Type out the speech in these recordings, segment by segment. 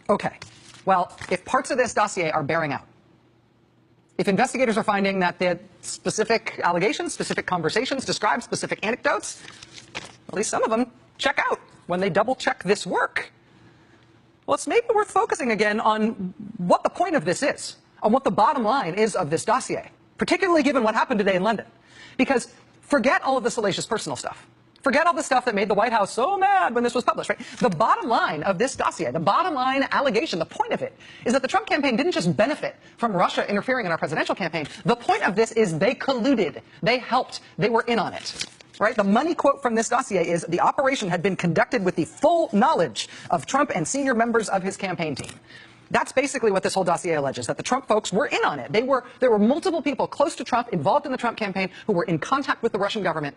Okay, well, if parts of this dossier are bearing out, if investigators are finding that the specific allegations, specific conversations describe specific anecdotes, at least some of them check out when they double check this work. Well, it's maybe worth focusing again on what the point of this is, on what the bottom line is of this dossier, particularly given what happened today in London. Because forget all of the salacious personal stuff. Forget all the stuff that made the White House so mad when this was published, right? The bottom line of this dossier, the bottom line allegation, the point of it is that the Trump campaign didn't just benefit from Russia interfering in our presidential campaign. The point of this is they colluded, they helped, they were in on it. Right? The money quote from this dossier is the operation had been conducted with the full knowledge of Trump and senior members of his campaign team. That's basically what this whole dossier alleges, that the Trump folks were in on it. There were multiple people close to Trump involved in the Trump campaign who were in contact with the Russian government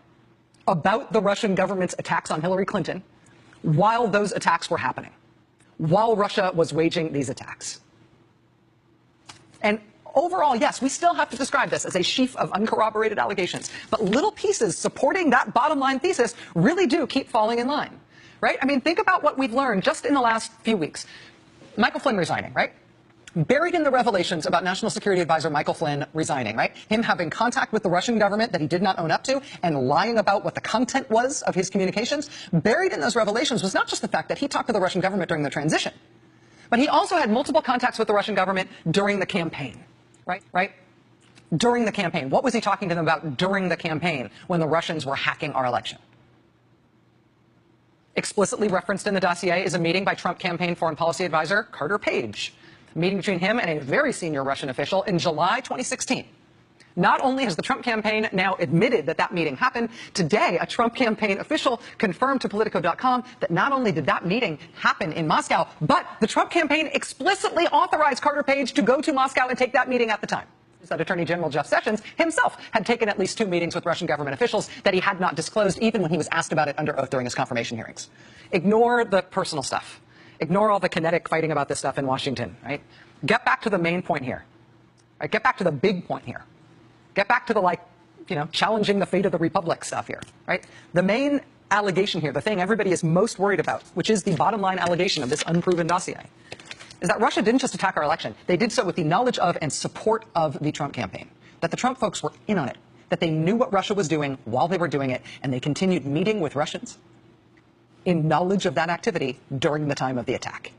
about the Russian government's attacks on Hillary Clinton while those attacks were happening, while Russia was waging these attacks. And overall, yes, we still have to describe this as a sheaf of uncorroborated allegations, but little pieces supporting that bottom line thesis really do keep falling in line, right? I mean, think about what we've learned just in the last few weeks. Michael Flynn resigning, right? Buried in the revelations about National Security Advisor Michael Flynn resigning, right? Him having contact with the Russian government that he did not own up to and lying about what the content was of his communications. Buried in those revelations was not just the fact that he talked to the Russian government during the transition, but he also had multiple contacts with the Russian government during the campaign. Right? During the campaign. What was he talking to them about during the campaign when the Russians were hacking our election? Explicitly referenced in the dossier is a meeting by Trump campaign foreign policy advisor Carter Page, a meeting between him and a very senior Russian official in July 2016. Not only has the Trump campaign now admitted that that meeting happened, today a Trump campaign official confirmed to Politico.com that not only did that meeting happen in Moscow, but the Trump campaign explicitly authorized Carter Page to go to Moscow and take that meeting at the time. That Attorney General Jeff Sessions himself had taken at least 2 meetings with Russian government officials that he had not disclosed even when he was asked about it under oath during his confirmation hearings. Ignore the personal stuff. Ignore all the kinetic fighting about this stuff in Washington, right? Get back to the main point here. Right? Get back to the big point here. Get back to the, challenging the fate of the republic stuff here, right? The main allegation here, the thing everybody is most worried about, which is the bottom line allegation of this unproven dossier, is that Russia didn't just attack our election. They did so with the knowledge of and support of the Trump campaign, that the Trump folks were in on it, that they knew what Russia was doing while they were doing it, and they continued meeting with Russians in knowledge of that activity during the time of the attack.